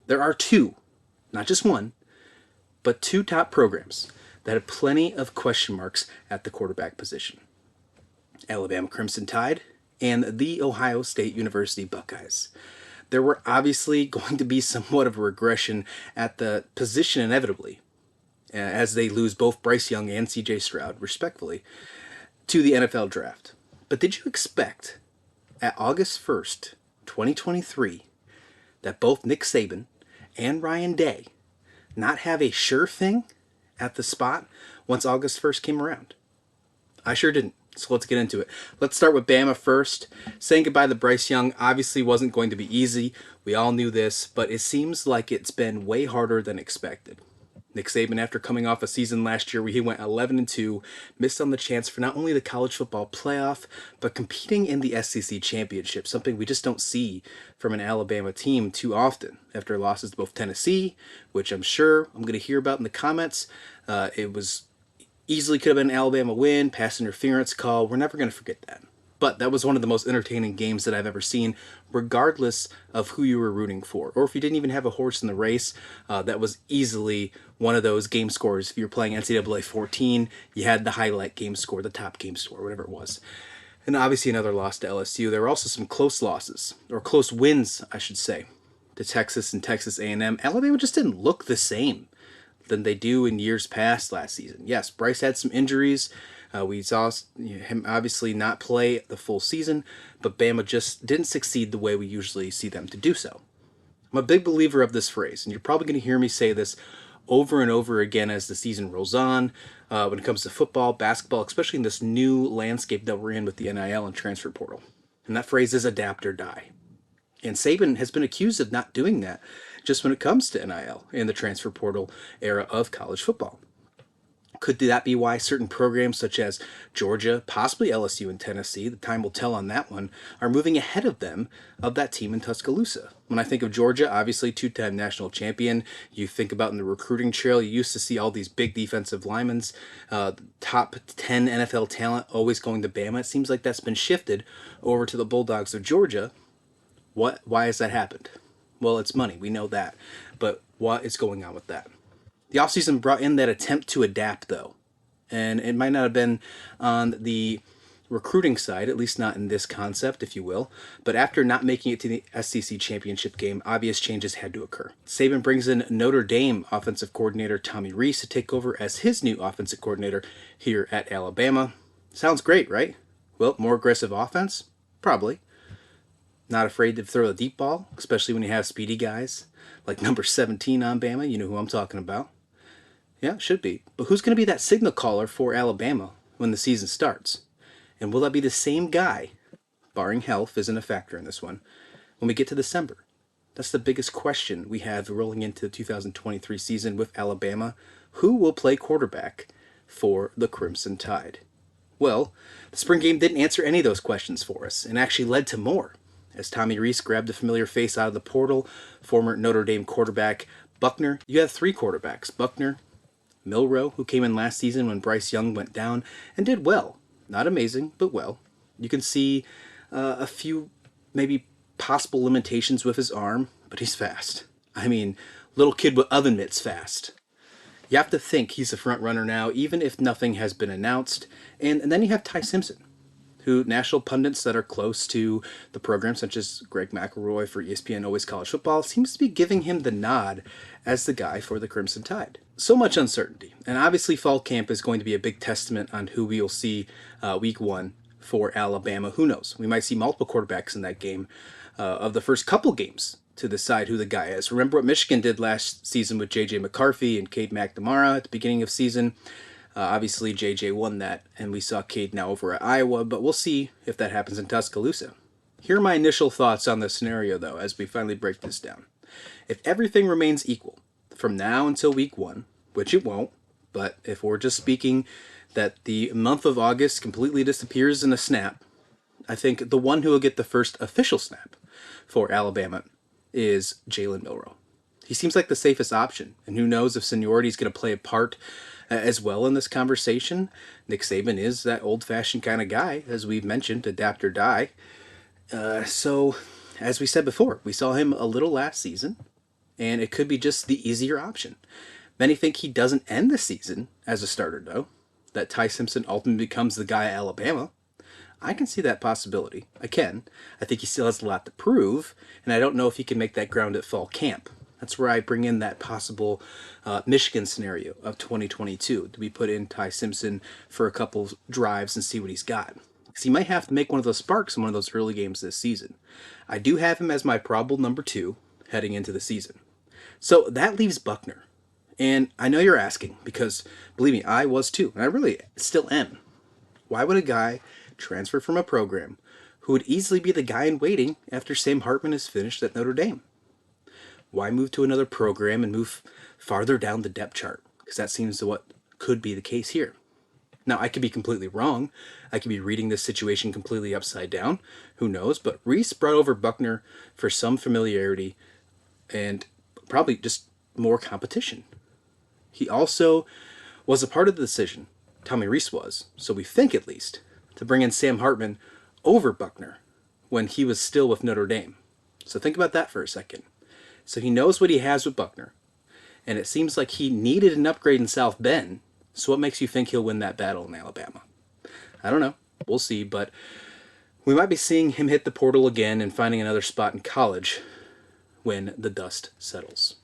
There are two, not just one, but two top programs that have plenty of question marks at the quarterback position. Alabama Crimson Tide and the Ohio State University Buckeyes. There were obviously going to be somewhat of a regression at the position inevitably, as they lose both Bryce Young and CJ Stroud, respectfully, to the NFL draft. But did you expect at August 1st, 2023, that both Nick Saban and Ryan Day not have a sure thing at the spot once August 1st came around? I sure didn't. So let's get into it. Let's start with Bama first. Saying goodbye to Bryce Young obviously wasn't going to be easy. We all knew this, but it seems like it's been way harder than expected. Nick Saban, after coming off a season last year where he went 11-2, missed on the chance for not only the college football playoff, but competing in the SEC championship, something we just don't see from an Alabama team too often. After losses to both Tennessee, which I'm sure I'm going to hear about in the comments, it was easily could have been an Alabama win, pass interference call. We're never going to forget that. But that was one of the most entertaining games that I've ever seen, regardless of who you were rooting for. Or if you didn't even have a horse in the race, that was easily one of those game scores. If you were playing NCAA 14, you had the highlight game score, the top game score, whatever it was. And obviously another loss to LSU. There were also some close losses, or close wins, I should say, to Texas and Texas A&M. Alabama just didn't look the same than they do in years past last season. Yes, Bryce had some injuries. We saw him obviously not play the full season, but Bama just didn't succeed the way we usually see them to do so. I'm a big believer of this phrase, and you're probably going to hear me say this over and over again as the season rolls on when it comes to football, basketball, especially in this new landscape that we're in with the NIL and transfer portal. And that phrase is adapt or die. And Saban has been accused of not doing that just when it comes to NIL and the transfer portal era of college football. Could that be why certain programs such as Georgia, possibly LSU and Tennessee, the time will tell on that one, are moving ahead of them, of that team in Tuscaloosa? When I think of Georgia, obviously two-time national champion, you think about in the recruiting trail, you used to see all these big defensive linemen, top 10 NFL talent always going to Bama. It seems like that's been shifted over to the Bulldogs of Georgia. Why has that happened? Well, it's money. We know that. But what is going on with that? The offseason brought in that attempt to adapt, though. And it might not have been on the recruiting side, at least not in this concept, if you will. But after not making it to the SEC championship game, obvious changes had to occur. Saban brings in Notre Dame offensive coordinator Tommy Rees to take over as his new offensive coordinator here at Alabama. Sounds great, right? Well, more aggressive offense? Probably. Not afraid to throw the deep ball, especially when you have speedy guys like number 17 on Bama. You know who I'm talking about. Yeah, should be. But who's going to be that signal caller for Alabama when the season starts? And will that be the same guy, barring health isn't a factor in this one, when we get to December? That's the biggest question we have rolling into the 2023 season with Alabama. Who will play quarterback for the Crimson Tide? Well, the spring game didn't answer any of those questions for us and actually led to more, as Tommy Rees grabbed a familiar face out of the portal, former Notre Dame quarterback Buckner. You have three quarterbacks, Buckner, Milroe, who came in last season when Bryce Young went down and did well. Not amazing, but well. You can see a few maybe possible limitations with his arm, but he's fast. I mean, little kid with oven mitts fast. You have to think he's the front runner now, even if nothing has been announced. And then you have Ty Simpson, who national pundits that are close to the program, such as Greg McElroy for ESPN Always College Football, seems to be giving him the nod as the guy for the Crimson Tide. So much uncertainty. And obviously fall camp is going to be a big testament on who we will see week one for Alabama. Who knows? We might see multiple quarterbacks in that game of the first couple games to decide who the guy is. Remember what Michigan did last season with J.J. McCarthy and Cade McNamara at the beginning of season. Obviously, JJ won that, and we saw Cade now over at Iowa, but we'll see if that happens in Tuscaloosa. Here are my initial thoughts on the scenario, though, as we finally break this down. If everything remains equal from now until week one, which it won't, but if we're just speaking that the month of August completely disappears in a snap, I think the one who will get the first official snap for Alabama is Jalen Milroe. He seems like the safest option, and who knows if seniority is going to play a part as well in this conversation. Nick Saban is that old-fashioned kind of guy, as we've mentioned, adapt or die. So, as we said before, we saw him a little last season, and it could be just the easier option. Many think he doesn't end the season as a starter, though, that Ty Simpson ultimately becomes the guy at Alabama. I can see that possibility. I can. I think he still has a lot to prove, and I don't know if he can make that ground at fall camp. That's where I bring in that possible Michigan scenario of 2022. Do we put in Ty Simpson for a couple drives and see what he's got? Because he might have to make one of those sparks in one of those early games this season. I do have him as my probable number 2 heading into the season. So that leaves Buckner. And I know you're asking, because believe me, I was too, and I really still am. Why would a guy transfer from a program who would easily be the guy in waiting after Sam Hartman is finished at Notre Dame? Why move to another program and move farther down the depth chart? Because that seems to what could be the case here. Now, I could be completely wrong. I could be reading this situation completely upside down. Who knows? But Reese brought over Buckner for some familiarity and probably just more competition. He also was a part of the decision, Tommy Reese was, so we think at least, to bring in Sam Hartman over Buckner when he was still with Notre Dame. So think about that for a second. So he knows what he has with Buckner, and it seems like he needed an upgrade in South Bend. So what makes you think he'll win that battle in Alabama? I don't know. We'll see, but we might be seeing him hit the portal again and finding another spot in college when the dust settles.